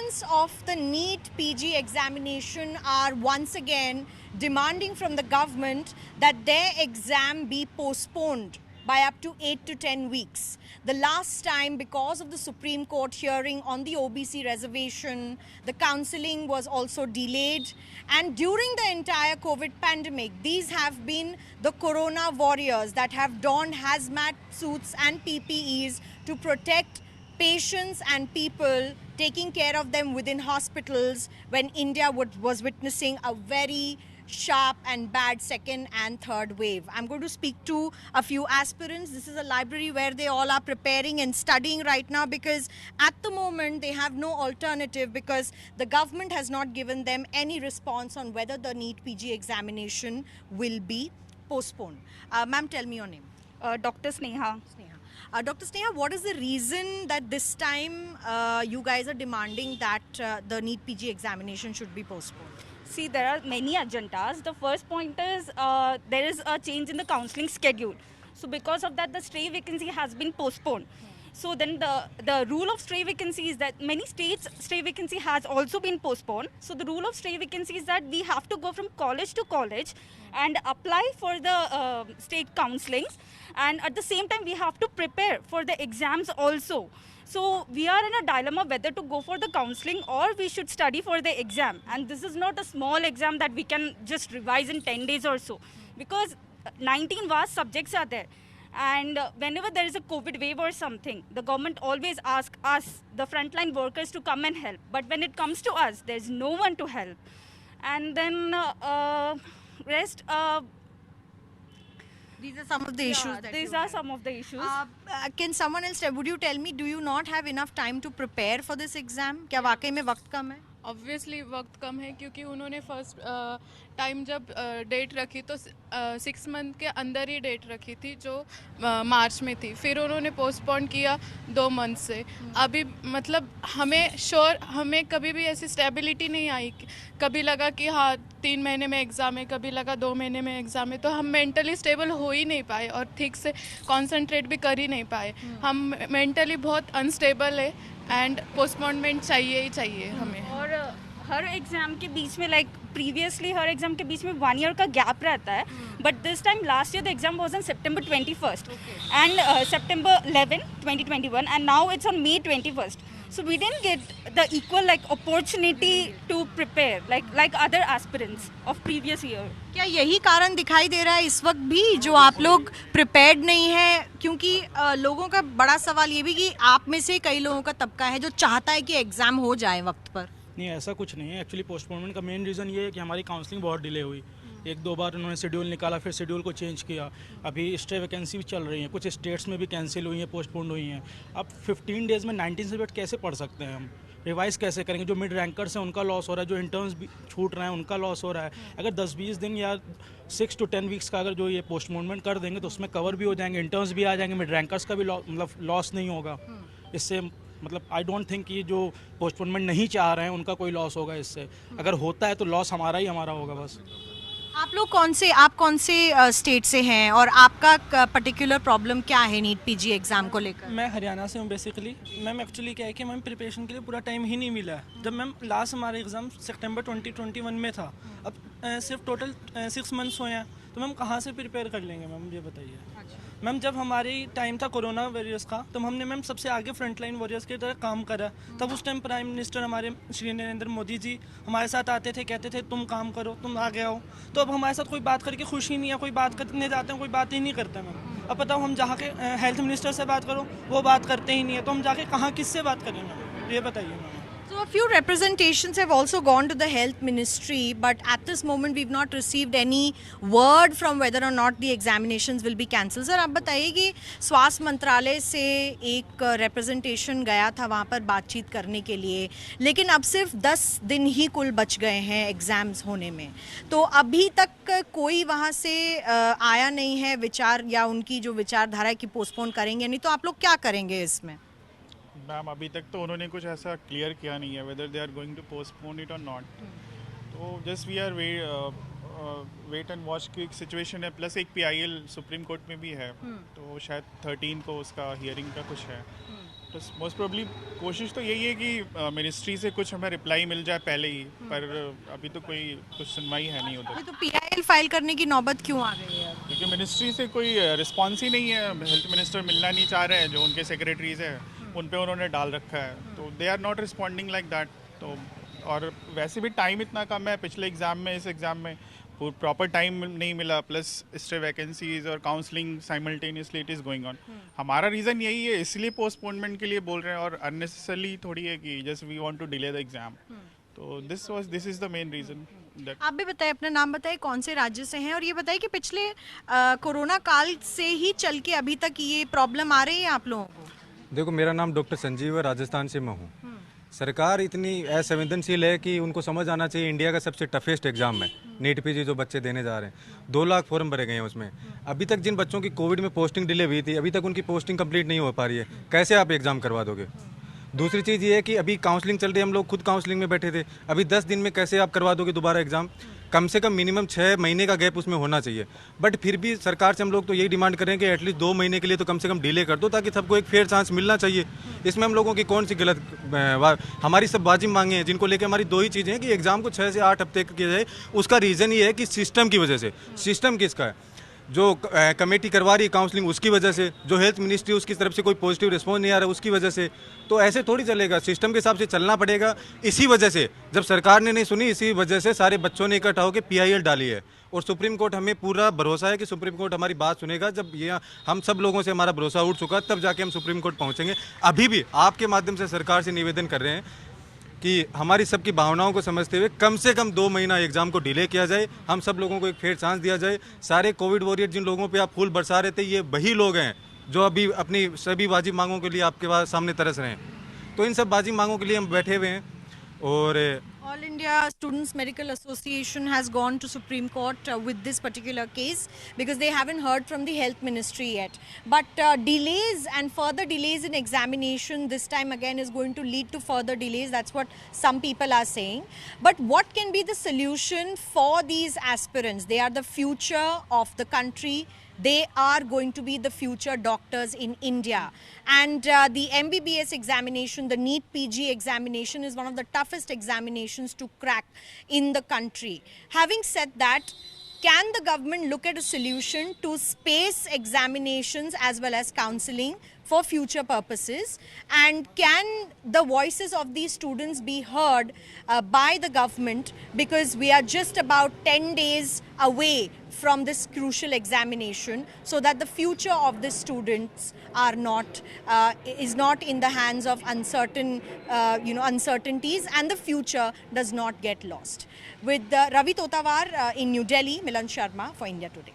students of the NEET PG examination are once again demanding from the government that their exam be postponed by up to 8 to 10 weeks. The last time, because of the Supreme Court hearing on the OBC reservation, the counselling was also delayed. And during the entire COVID pandemic, these have been the corona warriors that have donned hazmat suits and PPEs to protect patients and people, taking care of them within hospitals when India was witnessing a very sharp and bad second and third wave. I'm going to speak to a few aspirants. This is a library where they all are preparing and studying right now, because at the moment they have no alternative, because the government has not given them any response on whether the NEET PG examination will be postponed. Ma'am, tell me your name. Dr. Sneha. Dr. Sneha, what is the reason that this time you guys are demanding that the NEET PG examination should be postponed? See, there are many agendas. The first point is there is a change in the counselling schedule. So because of that, the stray vacancy has been postponed. So then the rule of stray vacancy is that many states stray vacancy has also been postponed. So the rule of stray vacancy is that we have to go from college to college and apply for the state counselings, and at the same time we have to prepare for the exams also. So we are in a dilemma whether to go for the counselling or we should study for the exam. And this is not a small exam that we can just revise in 10 days or so, because 19 vast subjects are there. And whenever there is a COVID wave or something, the government always asks us, the frontline workers, to come and help. But when it comes to us, there's no one to help. And then rest... These are some of the issues that these you are have. some of the issues. Can someone else tell, would you tell me, do you not have enough time to prepare for this exam? क्या वाकई में वक्त कम है? Obviously वक्त कम है, क्योंकि उन्होंने first time जब डेट रखी तो 6 मंथ के अंदर ही डेट रखी थी, जो मार्च में थी. फिर उन्होंने पोस्टपोन किया 2 मंथ से. अभी मतलब हमें कभी भी ऐसी स्टेबिलिटी नहीं आई. कभी लगा कि हाँ 3 महीने में एग्ज़ाम है, कभी लगा 2 महीने में एग्ज़ाम है. तो हम मेंटली स्टेबल हो ही नहीं पाए और ठीक से कॉन्सेंट्रेट भी कर ही नहीं पाए. हम मेंटली बहुत अनस्टेबल है एंड पोस्टपोनमेंट चाहिए ही चाहिए हमें. और हर एग्जाम के बीच में, लाइक प्रीवियसली हर एग्जाम के बीच में 1 ईयर का गैप रहता है, but this time last year the exam was on September 21st and September 11, 2021, and now it's on May 21st. So we didn't get the equal opportunity to prepare like other aspirants of previous year. क्या यही कारण दिखाई दे रहा है इस वक्त भी, जो आप लोग प्रिपेयर्ड नहीं है? क्योंकि लोगों का बड़ा सवाल ये भी कि आप में से कई लोगों का तबका है जो चाहता है कि एग्ज़ाम हो जाए वक्त पर. नहीं, ऐसा कुछ नहीं है. एक्चुअली पोस्टपोनमेंट का मेन रीज़न ये है कि हमारी काउंसलिंग बहुत डिले हुई. 1-2 बार उन्होंने शेड्यूल निकाला, फिर शेड्यूल को चेंज किया. अभी स्टे वैकेंसी भी चल रही हैं, कुछ स्टेट्स में भी कैंसिल हुई हैं, पोस्टपोन्ड हुई हैं. अब 15 डेज़ में 19 सब्जेक्ट कैसे पढ़ सकते हैं हम? रिवाइज कैसे करेंगे? जो मिड रैंकर्स हैं उनका लॉस हो रहा है, जो इंटर्न्स भी छूट रहे हैं उनका लॉस हो रहा है. अगर 10-20 दिन या 6 to 10 वीक्स का अगर जो ये पोस्टपोनमेंट कर देंगे तो उसमें कवर भी हो जाएंगे, इंटर्न्स भी आ जाएंगे, मिड रैंकर्स का भी मतलब लॉस नहीं होगा इससे. मतलब आई डोंट थिंक ये जो पोस्टपोनमेंट नहीं चाह रहे हैं उनका कोई लॉस होगा इससे. अगर होता है तो लॉस हमारा ही हमारा होगा बस. आप कौन से स्टेट से हैं और आपका पर्टिकुलर प्रॉब्लम क्या है नीट पीजी एग्ज़ाम को लेकर? मैं हरियाणा से हूँ बेसिकली. मैम एक्चुअली क्या है कि मैम प्रिपरेशन के लिए पूरा टाइम ही नहीं मिला है. जब मैम लास्ट हमारा एग्ज़ाम सितंबर 2021 में था, अब सिर्फ टोटल 6 मंथ्स हुए हैं, तो मैम कहाँ से प्रिपेयर कर लेंगे मैम, ये बताइए. मैम जब हमारी टाइम था कोरोना वॉरियर्स का, तो हमने मैम सबसे आगे फ्रंट लाइन वॉरियर्स की तरह काम करा. तब उस टाइम प्राइम मिनिस्टर हमारे श्री नरेंद्र मोदी जी हमारे साथ आते थे, कहते थे तुम काम करो, तुम आगे आओ. तो अब हमारे साथ कोई बात करके खुश ही नहीं है. कोई बात करने जाते हैं, कोई बात ही नहीं करता मैम. अब बताओ, हम जहाँ के हेल्थ मिनिस्टर से बात करो वो बात करते ही नहीं है, तो हम जाके कहाँ किससे बात करें मैम, ये बताइए ma'am. So a few representations have also gone to the health ministry, but at this moment we've not received any word from whether or not the examinations will be cancelled. Sir आप बताइए कि स्वास्थ्य मंत्रालय से एक representation गया था वहाँ पर बातचीत करने के लिए, लेकिन अब सिर्फ 10 दिन ही कुल बच गए हैं एग्ज़ाम्स होने में. तो अभी तक कोई वहाँ से आया नहीं है विचार, या उनकी जो विचारधारा है कि पोस्टपोन करेंगे नहीं, तो आप लोग क्या करेंगे इसमें? मैम अभी तक तो उन्होंने कुछ ऐसा क्लियर किया नहीं है whether they are going to postpone it और नॉट. तो just we are wait and watch की सिचुएशन है. प्लस एक PIL सुप्रीम कोर्ट में भी है, तो शायद 13 को उसका हियरिंग का कुछ है. मोस्ट प्रोबली कोशिश तो यही है कि मिनिस्ट्री से कुछ हमें रिप्लाई मिल जाए पहले ही, पर अभी तो कोई कुछ सुनवाई है नहीं उधर। तो PIL फाइल करने की नौबत क्यों आ गई है? क्योंकि मिनिस्ट्री से कोई रिस्पॉन्स ही नहीं है, हेल्थ मिनिस्टर मिलना नहीं चाह रहे हैं, जो उनके सेक्रेटरीज हैं उन पे उन्होंने डाल रखा है, तो they are not responding like that. तो और वैसे भी टाइम इतना कम है, पिछले एग्ज़ाम में इस एग्ज़ाम में प्रॉपर टाइम नहीं मिला, प्लस स्टे वैकेंसीज और counselling simultaneously it is going on. हमारा रीज़न यही है, इसलिए पोस्टपोनमेंट के लिए बोल रहे हैं, और अननेसेसरली थोड़ी है कि just we want to delay the exam. तो this is the main reason. आप भी बताएं, अपना नाम बताएं, कौन से राज्य से हैं, और ये बताएं कि पिछले कोरोना काल से ही चल के अभी तक ये प्रॉब्लम आ रही है आप लोगों को? देखो, मेरा नाम डॉक्टर संजीव है, राजस्थान से मैं हूँ। सरकार इतनी असंवेदनशील है कि उनको समझ आना चाहिए इंडिया का सबसे टफेस्ट एग्जाम है नीट PG जो बच्चे देने जा रहे हैं। 2 लाख फॉर्म भरे गए हैं उसमें। अभी तक जिन बच्चों की कोविड में पोस्टिंग डिले हुई थी, अभी तक उनकी पोस्टिंग कंप्लीट नहीं हो पा रही है। कैसे आप एग्जाम करवा दोगे? दूसरी चीज़ ये है कि अभी काउंसलिंग चल रही है, हम लोग खुद काउंसलिंग में बैठे थे। अभी 10 दिन में कैसे आप करवा दोगे दोबारा एग्जाम? कम से कम मिनिमम 6 महीने का गैप उसमें होना चाहिए। बट फिर भी सरकार से हम लोग तो यही डिमांड करें कि एटलीस्ट 2 महीने के लिए तो कम से कम डिले कर दो, ताकि सबको एक फेयर चांस मिलना चाहिए। इसमें हम लोगों की कौन सी गलत हमारी सब वाजिब मांगे हैं, जिनको लेकर हमारी 2 ही चीज़ें हैं कि एग्जाम को 6 से 8 हफ्ते किया जाए। उसका रीज़न ये है कि सिस्टम की वजह से। सिस्टम किसका है? जो कमेटी करवा रही है काउंसलिंग उसकी वजह से, जो हेल्थ मिनिस्ट्री उसकी तरफ से कोई पॉजिटिव रिस्पॉन्स नहीं आ रहा उसकी वजह से। तो ऐसे थोड़ी चलेगा, सिस्टम के हिसाब से चलना पड़ेगा। इसी वजह से जब सरकार ने नहीं सुनी, इसी वजह से सारे बच्चों ने इकट्ठा होकर PIL डाली है। और सुप्रीम कोर्ट, हमें पूरा भरोसा है कि सुप्रीम कोर्ट हमारी बात सुनेगा। जब ये हम सब लोगों से हमारा भरोसा उठ चुका, तब जाके हम सुप्रीम कोर्ट पहुँचेंगे। अभी भी आपके माध्यम से सरकार से निवेदन कर रहे हैं कि हमारी सबकी भावनाओं को समझते हुए कम से कम 2 महीना एग्जाम को डिले किया जाए। हम सब लोगों को एक फेयर चांस दिया जाए। सारे कोविड वॉरियर जिन लोगों पे आप फूल बरसा रहे थे, ये वही लोग हैं जो अभी अपनी सभी वाजिब मांगों के लिए आपके पास सामने तरस रहे हैं। तो इन सब वाजिब मांगों के लिए हम बैठे हुए हैं। और All India Students Medical Association has gone to Supreme Court with this particular case because they haven't heard from the Health Ministry yet. But delays and further delays in examination this time again is going to lead to further delays. That's what some people are saying. But what can be the solution for these aspirants? They are the future of the country. They are going to be the future doctors in India. And the MBBS examination, the NEET PG examination is one of the toughest examinations to crack in the country. Having said that, can the government look at a solution to space examinations as well as counseling for future purposes? And can the voices of these students be heard by the government? Because we are just about 10 days away from this crucial examination, so that the future of the students is not in the hands of uncertainties, and the future does not get lost. With Ravi Totawar in New Delhi, Milan Sharma for India Today.